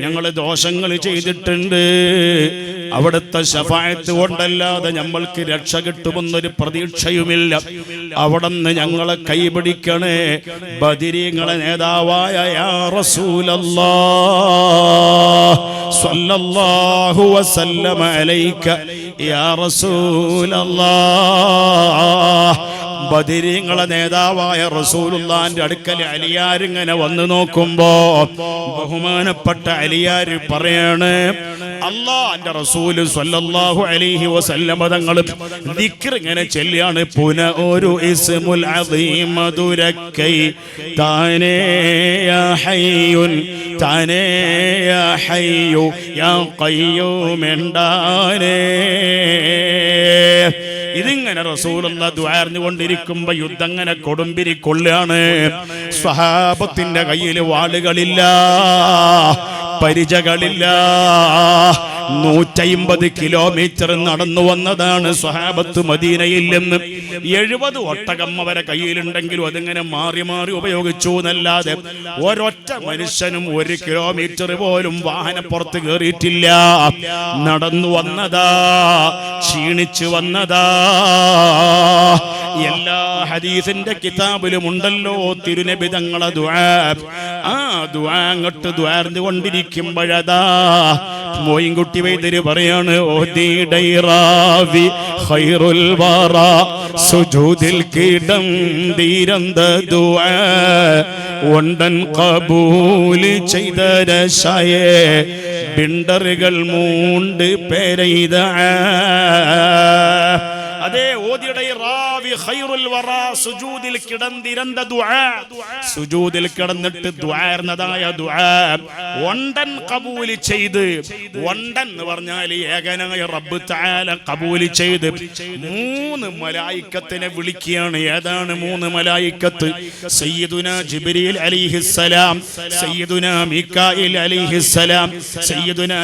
Speaker 2: ഞങ്ങൾ ദോഷങ്ങൾ ചെയ്തിട്ടുണ്ട്. അവിടുത്തെ ശഫാഅത്ത് കൊണ്ടല്ലാതെ നമ്മൾക്ക് രക്ഷ കിട്ടുമെന്നൊരു പ്രതീക്ഷയുമില്ല. അവിടുന്ന് ഞങ്ങളെ കൈപിടിക്കണേ. ബദരീങ്ങളെ നേതാവായ യാ റസൂലല്ലാഹ് സ്വല്ലല്ലാഹു വസല്ലമ അലൈക യാ റസൂലല്ലാഹ്. ബദരീങ്ങളെ നേതാവായ റസൂലുള്ളാഹിന്റെ അടുക്കൽ അലിയാരിങ്ങനെ വന്നു നോക്കുമ്പോ ബഹുമാനപ്പെട്ട അലിയാർ പറയാണ്, അല്ലാഹുവിന്റെ റസൂൽ സ്വല്ലല്ലാഹു അലൈഹി വസല്ലമ തങ്ങൾ ദിക്ർ ഇങ്ങനെ ചൊല്ലിയാണ്, പുന ഒരു ഇസ്മുൽ അദീം മധുരക്കൈ താനേ യാ ഹയ്യുൻ താനേ യാ ഹയ്യു യാ ഖയ്യൂം എന്താനേ. ഇതിങ്ങനെ റസൂലുള്ളാഹി ദുആർന്നു കൊണ്ടിരിക്കുമ്പോ യുദ്ധം അങ്ങനെ കൊടുമ്പിരി കൊള്ളുകയാണ്. സ്വഹാബത്തിന്റെ കയ്യിൽ വാളുകളില്ല, പരിചകളില്ല. 150 കിലോമീറ്റർ നടന്നു വന്നതാണ് സ്വഹാബത്ത് മദീനയിൽ നിന്ന്. 70 ഒട്ടകം അവരെ കയ്യിലുണ്ടെങ്കിലും അതിങ്ങനെ മാറി മാറി ഉപയോഗിച്ചു എന്നല്ലാതെ ഒരൊറ്റ മനുഷ്യനും 1 കിലോമീറ്റർ പോലും വാഹനപ്പുറത്ത് കയറിയിട്ടില്ല. നടന്നു വന്നതാ, ക്ഷീണിച്ചു വന്നതാ. എല്ലാ ഹദീസിന്റെ കിതാബിലും ഉണ്ടല്ലോ തിരുനബി തങ്ങളെ ദുആ. ആ ദുആ അങ്ങോട്ട് ദുആർന്നു കൊണ്ടിരിക്കുമ്പോഴതാ മോയിൻകുട്ടി വൈദ്യര് പറയാണ്, ഓദിഡൈറാവി ഖൈറുൽ വറാ സുജൂദിൽ കിടം ദീരന്ത ദുആ വണ്ടൻ ഖബൂൽ ചെയ്ത രശായേ ബിണ്ടറുകൾ മൂണ്ട് പെരെയ്ത. അതേ ഓദിയുടെ റാവി ഖൈറുൽ വറാ സുജൂദിൽ കിടന്നിരന്ത ദുആ, സുജൂദിൽ കിടന്നിട്ട് ദുആർന്നതായ ദുആ വണ്ടൻ ഖബൂൽ ചെയ്ത്. വണ്ടൻ എന്ന് പറഞ്ഞാൽ ഏകനായ റബ്ബ് തആല ഖബൂൽ ചെയ്ത് 3 മലായിക്കത്തിനെ വിളിക്കുകയാണ്. ഏതാണ് 3 മലായിക്കത്ത്? സയ്യിദുനാ ജിബ്രീൽ അലൈഹിസ്സലാം, സയ്യിദുനാ മീകായിൽ അലൈഹിസ്സലാം, സയ്യിദുനാ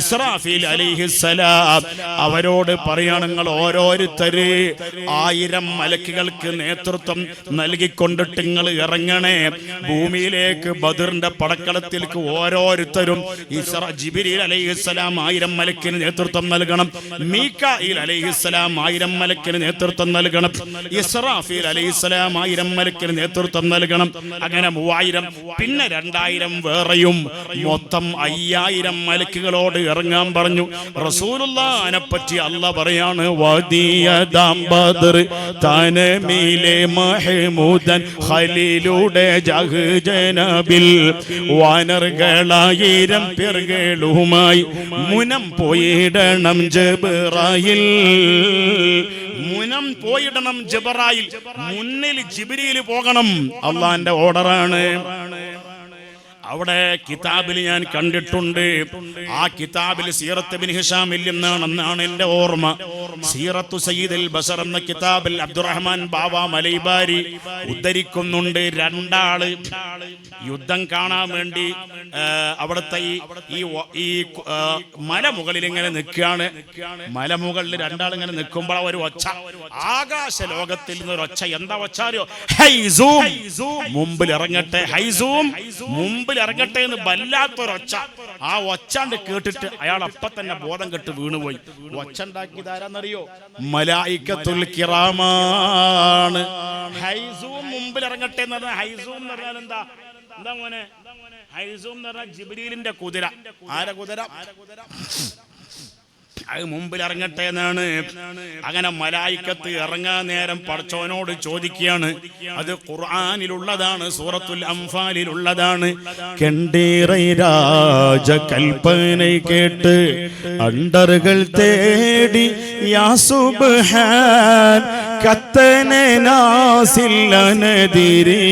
Speaker 2: ഇസ്രാഫീൽ അലൈഹിസ്സലാം. അവരോട് പറയാണ്, നിങ്ങൾ ഓരോരുത്തരും 1000 മലക്കുകൾക്ക് നേതൃത്വം നൽകിക്കൊണ്ടിട്ട് നിങ്ങൾ ഇറങ്ങണേ ഭൂമിയിലേക്ക്. ബദറിന്റെ പടക്കളത്തിലേക്ക് ഓരോരുത്തരും ജിബ്രീൽ അലൈഹിസ്സലാം 1000 മലക്കിന് നേതൃത്വം നൽകണം, മീകായിൽ അലൈഹിസ്സലാം 1000 മലക്കിന് നേതൃത്വം നൽകണം, ഇസ്രാഫീൽ അലൈഹിസ്സലാം 1000 മലക്കിന് നേതൃത്വം നൽകണം. അങ്ങനെ 3000, പിന്നെ 2000 വേറെയും, മൊത്തം 5000 മലക്കുകളോട് ഇറങ്ങാൻ പറഞ്ഞു. റസൂലുള്ളാഹിനെ പറ്റി അല്ലാഹ് പറയാണ്, വദിയദാം ബദർ തനമീലെ മഹ്മൂദൻ ഖലീലുടെ ജഹ് ജനബിൽ വാനർകളായിരം പേരുകളുമായി മുനം പോയിടണം ജബ്രായിൽ. മുനം പോയിടണം ജബ്രായിൽ, മുന്നിൽ ജിബ്രീൽ പോകണം. അള്ളാന്റെ ഓർഡറാണ്. അവിടെ കിതാബിൽ ഞാൻ കണ്ടിട്ടുണ്ട്. ആ കിതാബിൽ സീറത്ത് ഇബ്നു ഹിശാമിൽ നിന്നാണെന്നാണ് എൻ്റെ ഓർമ്മ. സീറത്തു സയ്യിദുൽ ബശർ എന്ന കിതാബിൽ അബ്ദുറഹ്മാൻ ബാവ മലൈബാരി ഉദ്ധരിക്കുന്നുണ്ട്. 2 ആള് യുദ്ധം കാണാൻ വേണ്ടി അവിടുത്തെ ഈ മലമുകളിൽ ഇങ്ങനെ നിൽക്കുകയാണ്. മലമുകളിൽ 2 ആൾ ഇങ്ങനെ നിൽക്കുമ്പോൾ ഒരു ഒച്ച, ആകാശ ലോകത്തിൽ നിന്ന് ഒരു ഒച്ച. എന്താ ഒച്ച അറിയോ? ഹൈസൂം, മുമ്പിൽ ഇറങ്ങട്ടെ. ഹൈസൂം, മുമ്പിൽ ഇറങ്ങട്ടെ എന്ന് വല്ലാത്തൊരൊച്ച. ആ ഒച്ചാണ്ട് കേട്ടിട്ട് അയാൾ അപ്പം തന്നെ ബോധം കെട്ട് വീണുപോയി. ഒച്ച ഉണ്ടാക്കിയത് ആരാന്നറിയോ? മലായികത്തുൽ കിറാമാണ്. ഹൈസൂം മുമ്പിൽ ഇറങ്ങട്ടെ എന്ന് പറഞ്ഞാൽ, ഹൈസൂം എന്ന് പറഞ്ഞാൽ എന്താ?
Speaker 1: എന്താ മോനെ? ഹൈസൂം എന്ന് പറഞ്ഞാൽ ജിബ്രീലിന്റെ കുതിര. ആരെ കുതിര? അത് മുമ്പിൽ ഇറങ്ങട്ടെ എന്നാണ്. അങ്ങനെ മലായിക്കത്ത് ഇറങ്ങാൻ നേരം പടച്ചോനോട് ചോദിക്കുകയാണ്. അത് ഖുർആനിലുള്ളതാണ്, സൂറത്തുൽ അംഫാലിലുള്ളതാണ്. കെണ്ടീറൈ രാജ കൽപ്പന കേട്ട് അണ്ടറുകൾ തേടി യാ സുബ്ഹാൻ കത്തനെ നാസില്ലനദിരി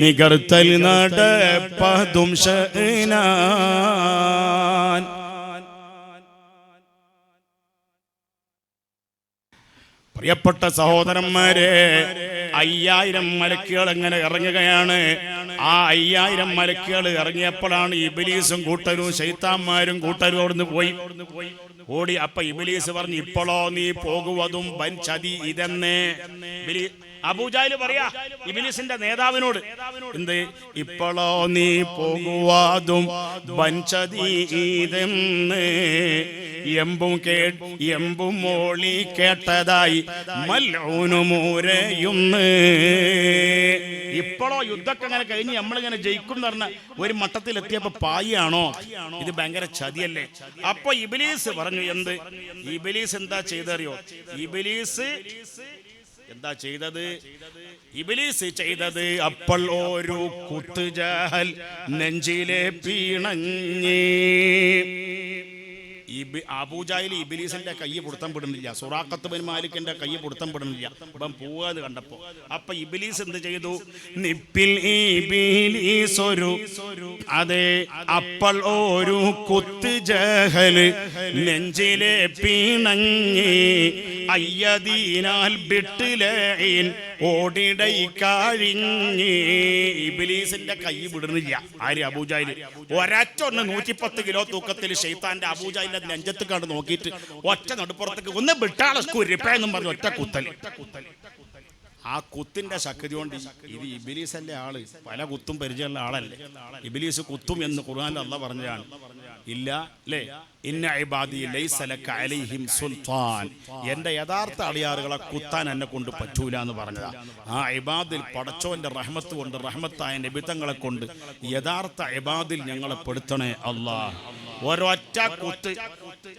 Speaker 1: നികർത്തൽ നടപ്പതും ശഅനാൻ. പ്രിയപ്പെട്ട സഹോദരന്മാരെ, 5000 മലക്കുകൾ എങ്ങനെ ഇറങ്ങുകയാണ്. ആ 5000 മലക്കുകൾ ഇറങ്ങിയപ്പോഴാണ് ഇബ്ലീസും കൂട്ടരും ശൈത്താന്മാരും കൂട്ടരും അവിടുന്ന് പോയി ഓടി. അപ്പൊ ഇബ്ലീസ് പറഞ്ഞു, ഇപ്പോഴോ നീ പോകുവതും വൻ ചതി ഇതെന്നേ. അബൂജഹൽ പറയാ ഇബ്ലീസിന്റെ നേതാവിനോട്, എന്ത്? ഇപ്പോഴോ നീ പോകുവതും വൻ ചതി ഇതെന്ന്. എമ്പും മോളി കേട്ടതായി മൽഊനുമൂരയുന്ന്. ഇപ്പോഴോ യുദ്ധമൊക്കെ അങ്ങനെ കഴിഞ്ഞ് നമ്മളിങ്ങനെ ജയിക്കും എന്ന് പറഞ്ഞ ഒരു മട്ടത്തിലെത്തിയപ്പോ പായാണോ? ഇത് ഭയങ്കര ചതിയല്ലേ? അപ്പൊ ഇബ്ലീസ് പറഞ്ഞു, എന്ത്? ഇബ്ലീസ് എന്താ ചെയ്തറിയോ? ഇബ്ലീസ് എന്താ ചെയ്തത്? ഇബ്ലീസ് ചെയ്തത് അപ്പോൾ ഒരു കുത്ത് ജഹൽ നെഞ്ചിലെ പീണഞ്ഞ്. അബൂജഹൽ ഇബ്ലീസിന്റെ കൈ പൊടുത്തം പെടുന്നില്ല, സുറാഖത്ത് ബിൻ മാലിക്കിന്റെ കൈ പൊടുത്തം പെടുന്നില്ല. ഇപ്പം പോവാന്ന് കണ്ടപ്പോ അപ്പൊ ഇബ്ലീസ് എന്ത് ചെയ്തു? നിപ്പിൽ ഇബ്ലീസ് ഒരു അതെ അപ്പോൾ ഒരു കുത്ത് ജഹൽ നെഞ്ചിലെ പീണഞ്ഞ് അയ്യദീനാൽ ബിട്ടിലൈൻ ഓടിടൈ കഴിഞ്ഞ്. ഇബ്ലീസിന്റെ കൈ വിടുന്നില്ല. ആര്? അബൂജഹൽ. ഒരൊറ്റ 110 കിലോ തൂക്കത്തിൽ ശൈത്താന്റെ അബൂജഹലിന്റെ നെഞ്ചത്ത് കണ്ട് നോക്കിയിട്ട് ഒറ്റ നടുപ്പുറത്തേക്ക് ഒന്ന് വിട്ടാളെന്നും പറഞ്ഞു ഒറ്റ കുത്തൽ. ആ കുത്തിന്റെ ശക്തി കൊണ്ട് ഇത് ഇബ്ലീസല്ലേ ആള്, പല കുത്തും പരിചയമുള്ള ആളല്ലേ. ഇബ്ലീസ് കുത്തും എന്ന് ഖുർആനിൽ അല്ലാഹ് പറഞ്ഞതാണ്. ഇല്ല അല്ലേ? ഇന്ന ഇബാദി ലൈസ ലക അലൈഹിം സുൽത്താൻ. എന്റെ യഥാർത്ഥ അടിയാറുകളെ കുത്താൻ എന്നെ കൊണ്ട് പറ്റൂല എന്ന് പറഞ്ഞതാ. ആ ഇബാദിൽ പടച്ചോന്റെ റഹ്മത്ത് കൊണ്ട്, റഹ്മത്തായ നബിതങ്ങളെ കൊണ്ട് യഥാർത്ഥ ഇബാദിൽ ഞങ്ങളെ പെടുത്തണേ അല്ലാഹ്. ഒരൊറ്റ കുത്ത്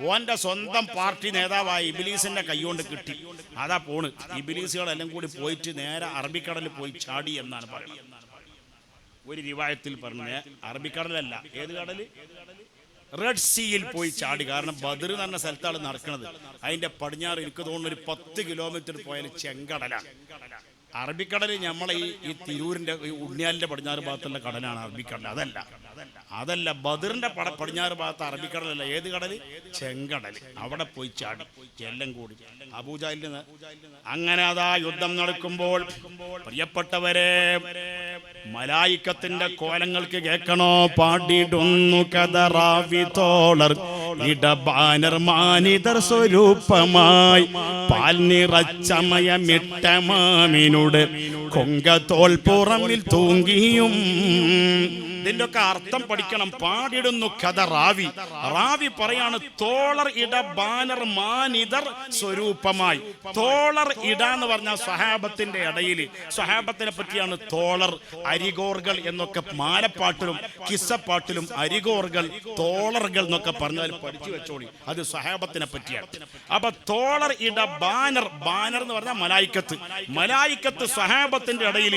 Speaker 1: ഓന്റെ സ്വന്തം പാർട്ടി നേതാവായ ഇബ്ലീസിന്റെ കൈകൊണ്ട് കിട്ടി. അതാ പോണ്. ഇബ്ലീസുകളെല്ലാം കൂടി പോയിട്ട് നേരെ അറബിക്കടലിൽ പോയി ചാടി എന്നാണ് പറയുന്നത്. ഒരു റിവായത്തിൽ പറഞ്ഞ അറബിക്കടലല്ല, ഏത് കടല്? റെഡ് സീയിൽ പോയി ചാടി. കാരണം ബദർ എന്ന് പറഞ്ഞ സ്ഥലത്താണ് നടക്കുന്നത്. അതിന്റെ പടിഞ്ഞാറ് എനിക്ക് തോന്നുന്നു ഒരു 10 കിലോമീറ്റർ പോയാൽ ചെങ്കടലാണ്. അറബിക്കടല് നമ്മളെ ഈ തിരൂരിന്റെ ഉണ്ണിയാലിന്റെ പടിഞ്ഞാറ് ഭാഗത്തുള്ള കടലാണ് അറബിക്കടൽ. അതല്ല ബദറിന്റെ പടിഞ്ഞാറ് ഭാഗത്ത് അറബിക്കടലല്ല. ഏത് കടല്? ചെങ്കടൽ. അവിടെ പോയി ചാടി എല്ലാം കൂടി അബൂജഹലിന്. അങ്ങനെ അതാ യുദ്ധം നടക്കുമ്പോൾ പ്രിയപ്പെട്ടവരെ, മലായിക്കത്തിന്റെ കോലങ്ങൾക്ക് കേൾക്കണോ? പാടിടുന്നു കഥറാവി തോളർ ഇടബാനർ മാനിതർ സ്വരൂപമായി പാൽ നിറച്ചമയമിട്ടമാമിനുട് കൊങ്കത്തോൾ പുറമിൽ തൂങ്ങിയും. ഇതിന്റെ ഒക്കെ അർത്ഥം പഠിക്കണം. പാടിടുന്നു കഥ റാവി. റാവി പറയാണ് തോളർ ഇട ബാനർ മാനിതർ സ്വരൂപമായി. തോളർ ഇട എന്ന് പറഞ്ഞാൽ സ്വഹാബത്തിന്റെ ഇടയിൽ, സ്വഹാബത്തിനെ പറ്റിയാണ് തോളർ, അരികോർകൾ എന്നൊക്കെ മാലപ്പാട്ടിലും കിസ്സപ്പാട്ടിലും അരികോർകൾ തോളറുകൾ എന്നൊക്കെ പറഞ്ഞാൽ പഠിച്ചു വെച്ചോളി. അത് സ്വഹാബത്തിനെ പറ്റിയാണ്. അപ്പൊ തോളർ ഇട ബാനർ, ബാനർ എന്ന് പറഞ്ഞാൽ മലായിക്കത്ത്. മലായിക്കത്ത് സ്വഹാബത്തിന്റെ ഇടയിൽ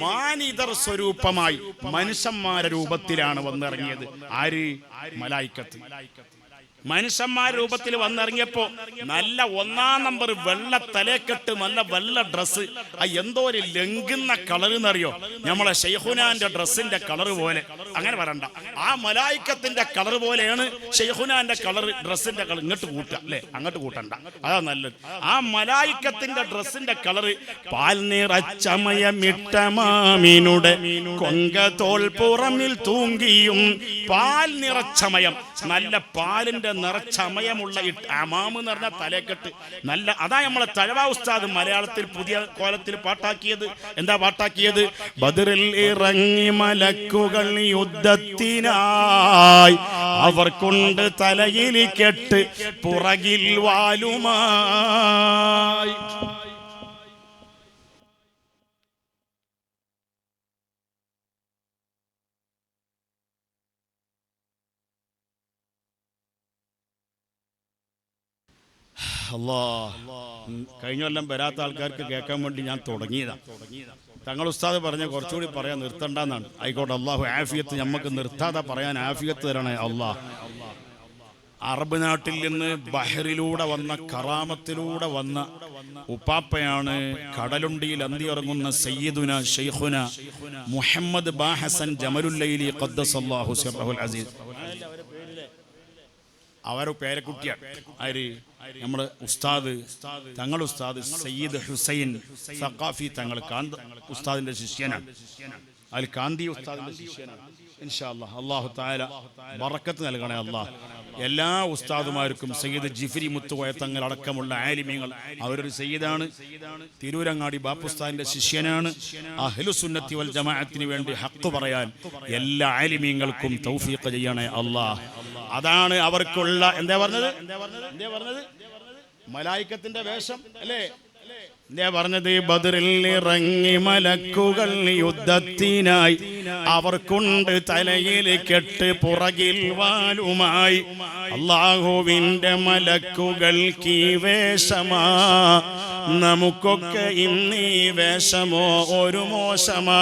Speaker 1: മാനിതർ സ്വരൂപമായി മനുഷ്യന്മാരെ രൂപത്തിലാണ് വന്നിറങ്ങിയത്. ആര്? മലായിക്കത്ത്. മനുഷ്യന്മാരുടെ രൂപത്തിൽ വന്നിറങ്ങിയപ്പോ നല്ല 1ാം നമ്പർ വെള്ള തലേക്കെട്ട്, നല്ല വെള്ള ഡ്രസ്സ്. എന്തോ ഒരു ലംഘുന്ന കളർ എന്നറിയോ? നമ്മളെ ഷെയ്ഖുനാന്റെ ഡ്രസ്സിന്റെ കളർ പോലെ. അങ്ങനെ പറയണ്ട, ആ മലായിക്കത്തിന്റെ കളർ പോലെയാണ് ഷെയ്ഖുനാന്റെ കളർ, ഡ്രസ്സിന്റെ കളർ. ഇങ്ങോട്ട് കൂട്ട അല്ലേ, അങ്ങോട്ട് കൂട്ടണ്ട, അതാ നല്ലത്. ആ മലായിക്കത്തിന്റെ ഡ്രസ്സിന്റെ കളർ പാൽ നിറച്ചമയമിട്ടമാമിനുടെ കൊങ്കത്തോൾ പുറമിൽ തൂങ്ങിയും. പാൽ നിറച്ചമയം, നല്ല പാലിന്റെ നിറച്ചമയമുള്ള അമാമ് എന്ന് പറഞ്ഞ തലേക്കെട്ട്. നല്ല അതാ നമ്മളെ തഴവ ഉസ്താദ് മലയാളത്തിൽ പുതിയ കോലത്തിൽ പാട്ടാക്കിയത്. എന്താ പാട്ടാക്കിയത്? ബദറിൽ ഇറങ്ങി മലക്കുകൾ യുദ്ധത്തിനായി അവർ കൊണ്ട് തലയിൽ കെട്ട് പുറകിൽ വാലുമായി. അല്ലാ, കഴിഞ്ഞ കൊല്ലം വരാത്ത ആൾക്കാർക്ക് കേൾക്കാൻ വേണ്ടി ഞാൻ തുടങ്ങിയതാണ്. തങ്ങൾ ഉസ്താദ് പറഞ്ഞ കുറച്ചുകൂടി പറയാൻ നിർത്തണ്ടെന്നാണ്. ആയിക്കോട്ടെ, അള്ളാഹു ആഫിയത്ത് നമുക്ക് നിർത്താതെ പറയാൻ ആഫിയത്ത് തരണേ അള്ളാഹ്. അറബ് നാട്ടിൽ നിന്ന് ബഹറിലൂടെ വന്ന കറാമത്തിലൂടെ വന്ന ഉപ്പാപ്പയാണ് കടലുണ്ടിയിൽ അന്തിയിറങ്ങുന്ന സയ്യിദുന ഷെയ്ഖുന മുഹമ്മദ് ബാഹസൻ ജമലുല്ലൈലി ഖദ്ദസല്ലാഹു സിർറഹുൽ അസീസ്. അവരെ പേരക്കുട്ടിയാണ് ആര്? നമ്മുടെ ഉസ്താദ്, തങ്ങൾ ഉസ്താദ് സയ്യിദ് ഹുസൈൻ സഖാഫി തങ്ങൾ ഉസ്താദിന്റെ ശിഷ്യനാണ്. അതിൽ കാന്തി ഉസ്താദിന്റെ ശിഷ്യനാണ്. ഇൻഷാ അല്ലാഹ് അല്ലാഹു തആല ബറക്കത്ത് നൽകണേ അല്ലാഹ്. എല്ലാ ഉസ്താദുമാർക്കും സയ്യിദ് ജിഫ്രി മുത്തുകോയ തങ്ങൾ അടക്കമുള്ള ആലിമീങ്ങൾ, അവരൊരു സയ്യിദാണ്. തിരൂരങ്ങാടി ബാപ്പുസ്താദിന്റെ ശിഷ്യനാണ്. അഹ്ലുസുന്നത്തി വൽ ജമാഅത്തിന് വേണ്ടി ഹഖ് പറയാൻ എല്ലാ ആലിമീങ്ങൾക്കും തൗഫീഖ് ചെയ്യണേ അല്ലാഹ്. അതാണ് അവർക്കുള്ള എന്താ പറഞ്ഞത് മലായിക്കത്തിന്റെ വേഷം അല്ലേ? എന്താ പറഞ്ഞത്? ബദറിൽ ഇറങ്ങി മലക്കുകൾ യുദ്ധത്തിനായി, അവർക്കുണ്ട് തലയിൽ കെട്ട് പുറകിൽ വാലുമായി. അല്ലാഹുവിന്റെ മലക്കുകൾക്ക് ഈ വേഷമാ, നമുക്കൊക്കെ ഇന്നീ വേഷമോ ഒരു മോശമാ.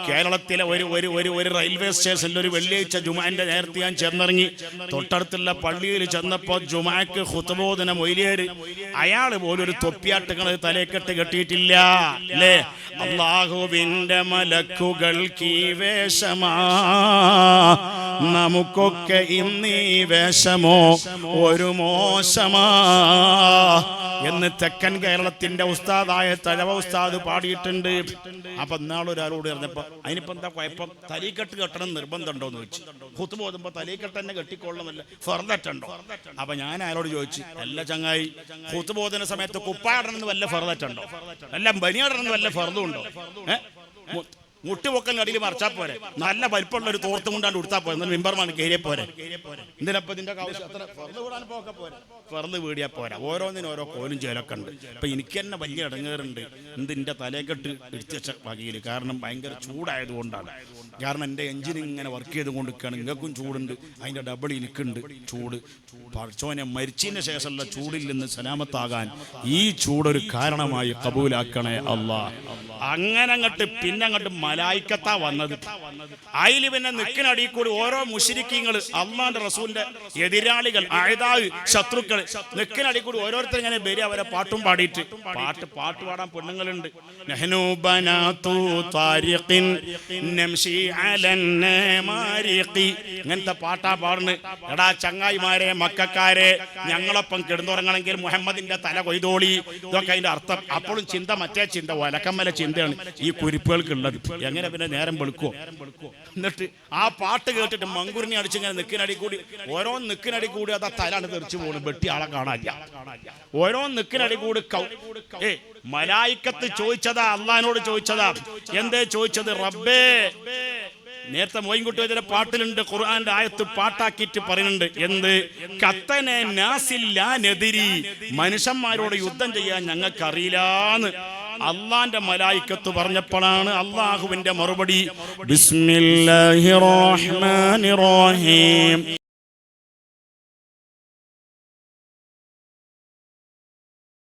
Speaker 1: കേരളത്തിലെ ഒരു റെയിൽവേ സ്റ്റേഷനിൽ ഒരു വെള്ളിയാഴ്ച ജുമാന്റെ നേരത്തെ ഞാൻ ചെന്നിറങ്ങി. തൊട്ടടുത്തുള്ള പള്ളിയിൽ ചെന്നപ്പോൾ ജുമാക്ക് ഖുത്ബോധന മൊയ്ലിയേര്, അയാൾ പോലും ഒരു തൊപ്പിയാട്ടുകൾ തലേക്കെട്ട് കെട്ടിയിട്ടില്ല അല്ലേ? അല്ലാഹുവിന്റെ മലക്കുകൾക്ക് ഈ വേഷമാ, നമുക്കൊക്കെ ഇന്നീ വേഷമോ ഒരു മോശമാ എന്ന് തെക്കൻ കേരളത്തിന്റെ ഉസ്താദായ തഴവ ഉസ്താദ് പാടിയിട്ടുണ്ട്. അപ്പൊ ഇന്നാളൊരാളോട് പറഞ്ഞപ്പോ അതിനിപ്പോ എന്താ കുഴപ്പം, തലീക്കെട്ട് കെട്ടണം നിർബന്ധമുണ്ടോ എന്ന് ചോദിച്ചു. ഖുത്ബ ഓതുമ്പോ തലീക്കെട്ട് തന്നെ കെട്ടിക്കൊള്ളണമല്ല, ഫർദറ്റുണ്ടോ? അപ്പൊ ഞാൻ അയാളോട് ചോദിച്ചു, അല്ല ചങ്ങായി, ഖുത്ബ ഓതുന്ന സമയത്ത് കുപ്പായിടണമെന്ന് വല്ല ഫർദറ്റുണ്ടോ? അല്ല ബനിയാടണമെന്ന് വല്ല ഫർദും ഉണ്ടോ? മുട്ടുപൊക്കലിന് അടിയിൽ മറച്ചാൽ പോരെ, നല്ല വലിപ്പമുള്ള ഒരു തോർത്തും കൊണ്ടാണ്ട് കൊടുത്താൽ പോരെ, എന്നാൽ മെമ്പർമാണ് കയറിയ പോരെ. എന്തിനപ്പം ഇതിന്റെ ആവശ്യം? അത്ര ഫർദ് കൂടാൻ പോക്കെ പോരെ, ഫർദ് വീടിയാൽ പോരാ. ഓരോന്നിനും ഓരോ കോലും ചേലൊക്കെ ഉണ്ട്. ഇപ്പൊ എനിക്ക് തന്നെ വലിയ ഇടങ്ങേറുണ്ട് എന്തിൻ്റെ തലേക്കെട്ട് എടുത്തു വെച്ച വകയിൽ. കാരണം ഭയങ്കര ചൂടായതുകൊണ്ടാണ്. കാരണം എൻ്റെ എഞ്ചിൻ ഇങ്ങനെ വർക്ക് ചെയ്ത് കൊണ്ടിരിക്കുകയാണ്. നിങ്ങൾക്കും ചൂടുണ്ട്, അതിൻ്റെ ഡബിൾ എനിക്കുണ്ട് ചൂട്. പഠിച്ചോനെ മരിച്ചതിന് ശേഷമുള്ള ചൂടിൽ നിന്ന് സലാമത്താകാൻ ഈ ചൂടൊരു കാരണമായി കബൂലാക്കണേ അല്ലാഹ്. അങ്ങനെ അങ്ങോട്ട് പിന്നെ അങ്ങോട്ട് മലായിക്കത്താ വന്നത്. അതിൽ പിന്നെ നിൽക്കിനടി കൂടി ഓരോ മുശ്രിക്കീങ്ങൾ, അള്ളാന്റെ റസൂലിന്റെ എതിരാളികൾ, അഴുതാവ് ശത്രുക്കൾ, നിൽക്കിനടി കൂടി ഓരോരുത്തർ ഇങ്ങനെ വരിക. അവരെ പാട്ടും പാടിയിട്ട് പാട്ട് പാടാൻ പെണ്ണുങ്ങളുണ്ട്. ഇങ്ങനത്തെ പാട്ടാ പാടുന്നു. എടാ ചങ്ങായിമാരെ, മക്കാരെ, ഞങ്ങളൊപ്പം കിടന്നുറങ്ങണമെങ്കിൽ മുഹമ്മദിന്റെ തല കൊയ്തോളി. ഇതൊക്കെ അതിന്റെ അർത്ഥം. അപ്പോഴും ചിന്ത മറ്റേ ചിന്ത, വലക്കമ്മല ചിന്തയാണ് ഈ കുരിപ്പുകൾക്കുള്ളത്. എങ്ങനെ പിന്നെ നേരം വെളുക്കുവോ? എന്നിട്ട് ആ പാട്ട് കേട്ടിട്ട് മങ്കുറിനെ അടിച്ചിങ്ങനെ നിക്കിനടി കൂടി ഓരോ നിക്കിനടി കൂടി അതാ തലാണ് തെറിച്ചു പോകുന്നു. വെട്ടി ആളെ കാണാനില്ല. ഓരോ നിക്കിനടി കൂടി മലായിക്കത്ത് ചോദിച്ചതാ, അള്ളാഹിനോട് ചോദിച്ചതാ. എന്തേ ചോദിച്ചത്? റബ്ബേ, നേരത്തെ മോയിൻകുട്ടി ഇതിന്റെ പാട്ടിലുണ്ട്, ഖുർആന്റെ ആയത്ത് പാട്ടാക്കിയിട്ട് പറയുന്നുണ്ട്. എന്ത്? കത്തനെ നാസില്ലാനെതിരി, മനുഷ്യന്മാരോട് യുദ്ധം ചെയ്യാൻ ഞങ്ങൾക്കറിയില്ലാന്ന് അള്ളാന്റെ മലായിക്കത്ത് പറഞ്ഞപ്പോഴാണ് അള്ളാഹുവിന്റെ മറുപടി ബിസ്മില്ലാഹിർ റഹ്മാനിർ റഹീം.